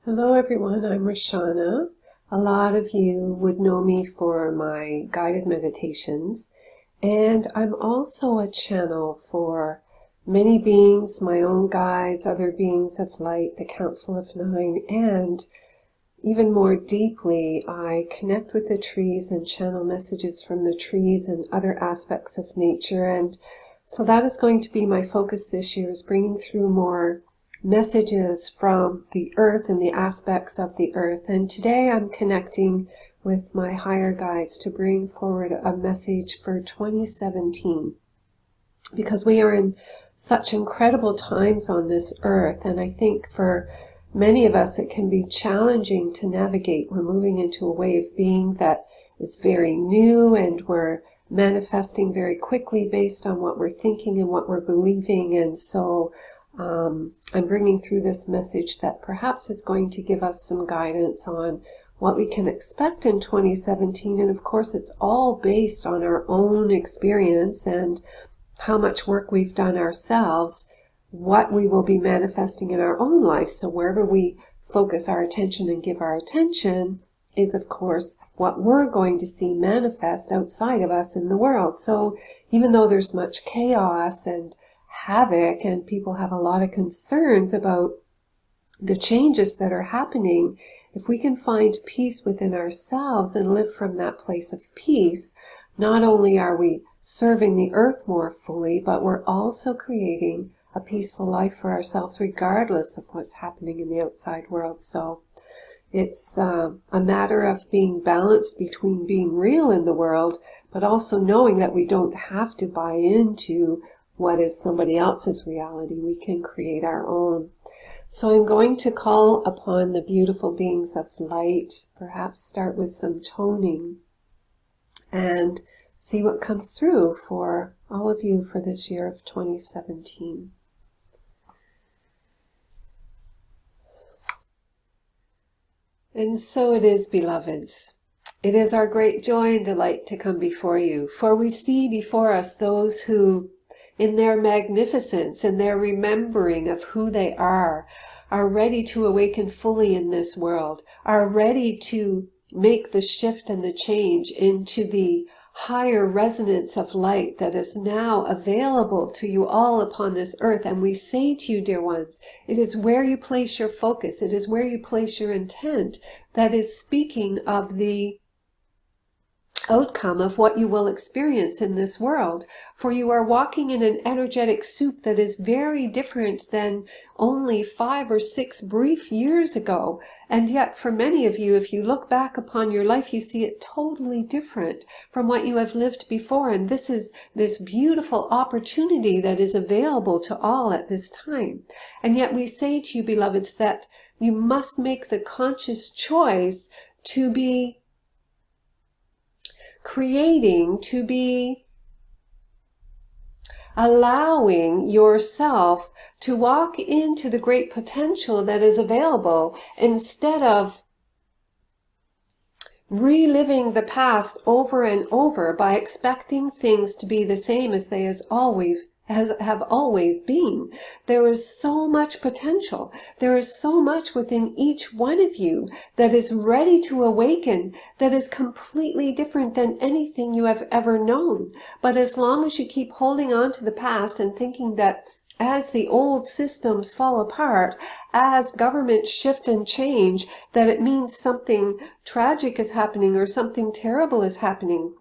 Hello everyone, I'm Roshana. A lot of you would know me for my guided meditations, and I'm also a channel for many beings, my own guides, other beings of light, the Council of Nine, and even more deeply, I connect with the trees and channel messages from the trees and other aspects of nature. And so that is going to be my focus this year, is bringing through more messages from the earth and the aspects of the earth. And today I'm connecting with my higher guides to bring forward a message for 2017, because we are in such incredible times on this earth, and I think for many of us it can be challenging to navigate. We're moving into a way of being that is very new, and we're manifesting very quickly based on what we're thinking and what we're believing. And so I'm bringing through this message that perhaps is going to give us some guidance on what we can expect in 2017. And of course, it's all based on our own experience and how much work we've done ourselves, what we will be manifesting in our own life. So wherever we focus our attention and give our attention is, of course, what we're going to see manifest outside of us in the world. So even though there's much chaos and havoc, and people have a lot of concerns about the changes that are happening, if we can find peace within ourselves and live from that place of peace, not only are we serving the earth more fully, but we're also creating a peaceful life for ourselves regardless of what's happening in the outside world. So it's a matter of being balanced between being real in the world, but also knowing that we don't have to buy into what is somebody else's reality. We can create our own. So I'm going to call upon the beautiful beings of light, perhaps start with some toning, and see what comes through for all of you for this year of 2017. And so it is, beloveds. It is our great joy and delight to come before you, for we see before us those who, in their magnificence and their remembering of who they are ready to awaken fully in this world, are ready to make the shift and the change into the higher resonance of light that is now available to you all upon this earth. And we say to you, dear ones, it is where you place your focus, it is where you place your intent that is speaking of the outcome of what you will experience in this world. For you are walking in an energetic soup that is very different than only 5 or 6 brief years ago. And yet for many of you, if you look back upon your life, you see it totally different from what you have lived before. And this is this beautiful opportunity that is available to all at this time. And yet we say to you, beloveds, that you must make the conscious choice to be creating, to be allowing yourself to walk into the great potential that is available, instead of reliving the past over and over by expecting things to be the same as they have always been. There is so much potential. There is so much within each one of you that is ready to awaken, that is completely different than anything you have ever known. But as long as you keep holding on to the past and thinking that as the old systems fall apart, as governments shift and change, that it means something tragic is happening or something terrible is happening.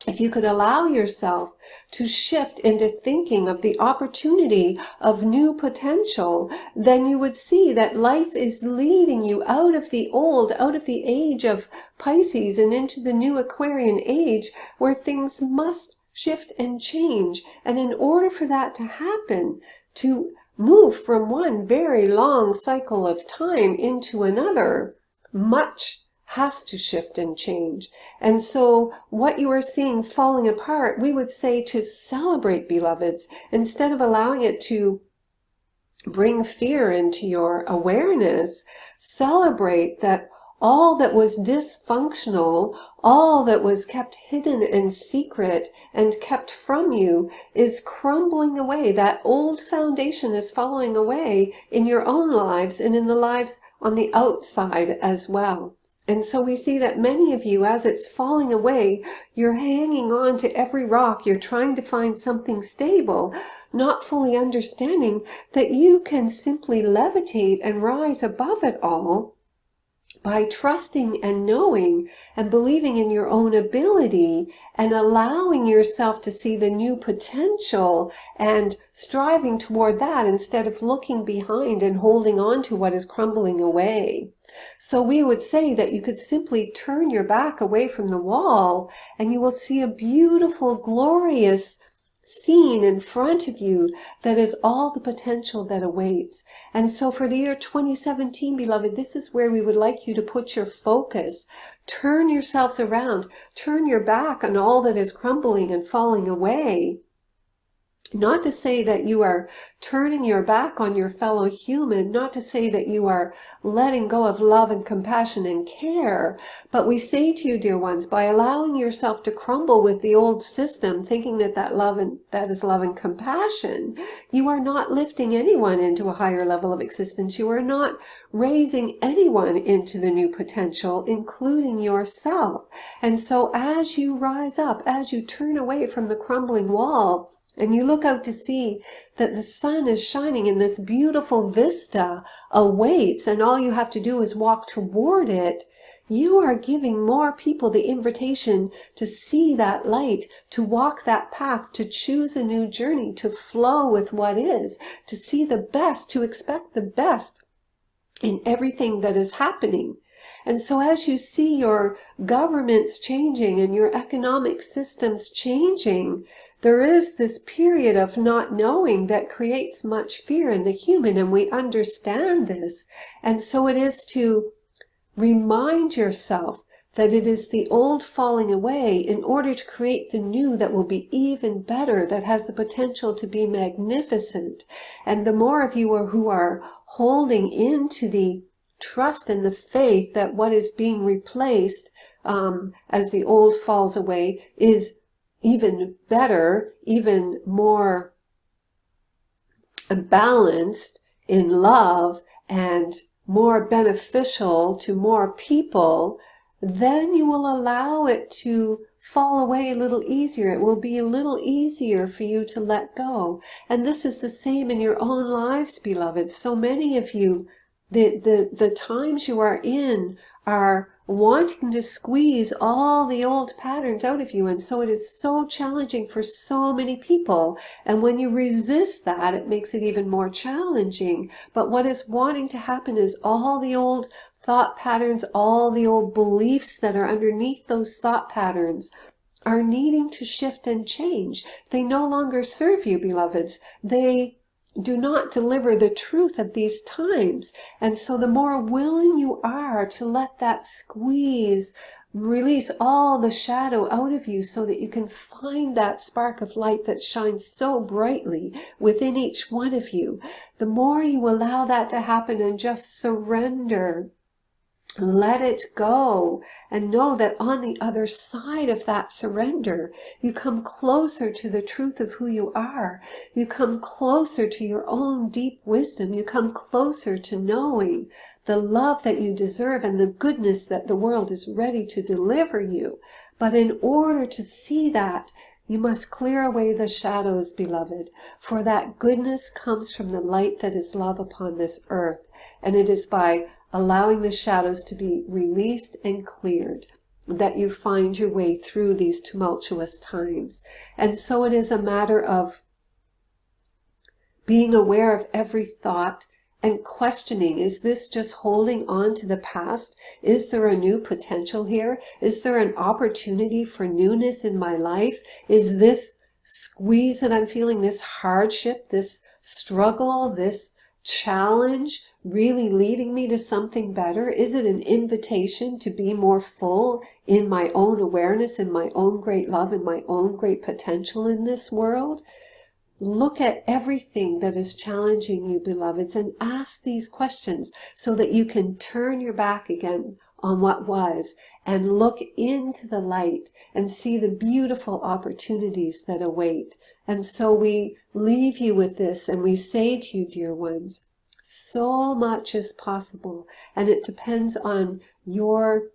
If you could allow yourself to shift into thinking of the opportunity of new potential, then you would see that life is leading you out of the old, out of the age of Pisces and into the new Aquarian age, where things must shift and change. And in order for that to happen, to move from one very long cycle of time into another, much has to shift and change. And so what you are seeing falling apart, we would say to celebrate, beloveds, instead of allowing it to bring fear into your awareness. Celebrate that all that was dysfunctional, all that was kept hidden and secret and kept from you is crumbling away. That old foundation is falling away in your own lives and in the lives on the outside as well. And so we see that many of you, as it's falling away, you're hanging on to every rock. You're trying to find something stable, not fully understanding that you can simply levitate and rise above it all by trusting and knowing and believing in your own ability and allowing yourself to see the new potential and striving toward that instead of looking behind and holding on to what is crumbling away. So we would say that you could simply turn your back away from the wall and you will see a beautiful, glorious scene in front of you that is all the potential that awaits. And so for the year 2017, beloved, this is where we would like you to put your focus. Turn yourselves around. Turn your back on all that is crumbling and falling away. Not to say that you are turning your back on your fellow human, not to say that you are letting go of love and compassion and care, but we say to you, dear ones, by allowing yourself to crumble with the old system, thinking that that is love and compassion, you are not lifting anyone into a higher level of existence. You are not raising anyone into the new potential, including yourself. And so as you rise up, as you turn away from the crumbling wall, and you look out to see that the sun is shining and this beautiful vista awaits, and all you have to do is walk toward it, you are giving more people the invitation to see that light, to walk that path, to choose a new journey, to flow with what is, to see the best, to expect the best in everything that is happening. And so as you see your governments changing and your economic systems changing, there is this period of not knowing that creates much fear in the human, and we understand this. And so it is to remind yourself that it is the old falling away in order to create the new that will be even better, that has the potential to be magnificent. And the more of you who are holding into the trust and the faith that what is being replaced as the old falls away is even better, even more balanced in love and more beneficial to more people, then you will allow it to fall away a little easier. It will be a little easier for you to let go. And this is the same in your own lives, beloved. So many of you, the times you are in are wanting to squeeze all the old patterns out of you, and so it is so challenging for so many people. And when you resist that, it makes it even more challenging. But what is wanting to happen is all the old thought patterns, all the old beliefs that are underneath those thought patterns are needing to shift and change. They no longer serve you, beloveds. They do not deliver the truth of these times. And so the more willing you are to let that squeeze, release all the shadow out of you so that you can find that spark of light that shines so brightly within each one of you, the more you allow that to happen and just surrender. Let it go and know that on the other side of that surrender, you come closer to the truth of who you are. You come closer to your own deep wisdom. You come closer to knowing the love that you deserve and the goodness that the world is ready to deliver you. But in order to see that, you must clear away the shadows, beloved, for that goodness comes from the light that is love upon this earth. And it is by allowing the shadows to be released and cleared that you find your way through these tumultuous times. And so it is a matter of being aware of every thought and questioning, is this just holding on to the past? Is there a new potential here? Is there an opportunity for newness in my life? Is this squeeze that I'm feeling, this hardship, this struggle, this challenge really leading me to something better? Is it an invitation to be more full in my own awareness, in my own great love, in my own great potential in this world? Look at everything that is challenging you, beloveds, and ask these questions so that you can turn your back again on what was and look into the light and see the beautiful opportunities that await. And so we leave you with this and we say to you, dear ones, so much is possible, and it depends on your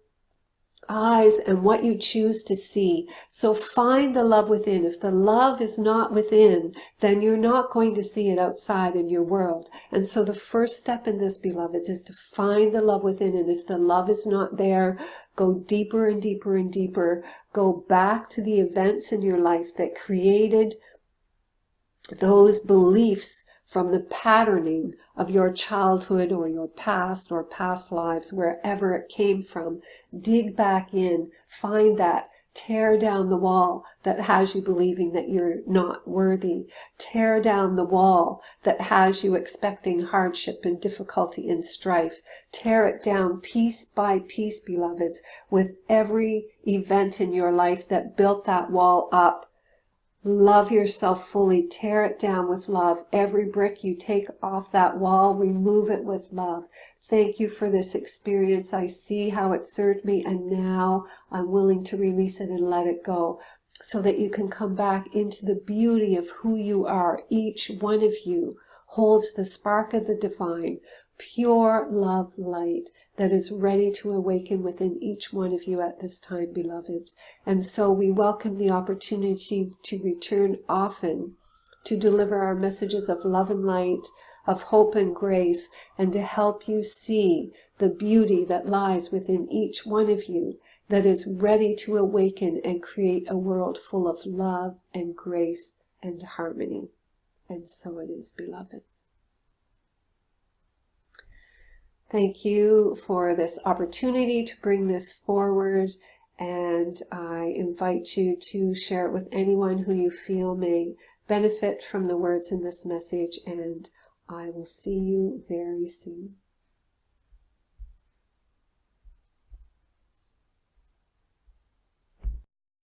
eyes and what you choose to see. So find the love within. If the love is not within, then you're not going to see it outside in your world. And so the first step in this, beloveds, is to find the love within. And if the love is not there, go deeper and deeper and deeper. Go back to the events in your life that created those beliefs from the patterning of your childhood or your past lives, wherever it came from. Dig back in, find that, tear down the wall that has you believing that you're not worthy. Tear down the wall that has you expecting hardship and difficulty and strife. Tear it down piece by piece, beloveds, with every event in your life that built that wall up. Love yourself fully. Tear it down with love. Every brick you take off that wall, remove it with love. Thank you for this experience. I see how it served me, and now I'm willing to release it and let it go, so that you can come back into the beauty of who you are. Each one of you holds the spark of the divine, pure love light that is ready to awaken within each one of you at this time, beloveds. And so we welcome the opportunity to return often to deliver our messages of love and light, of hope and grace, and to help you see the beauty that lies within each one of you that is ready to awaken and create a world full of love and grace and harmony. And so it is, beloveds. Thank you for this opportunity to bring this forward, and I invite you to share it with anyone who you feel may benefit from the words in this message, and I will see you very soon.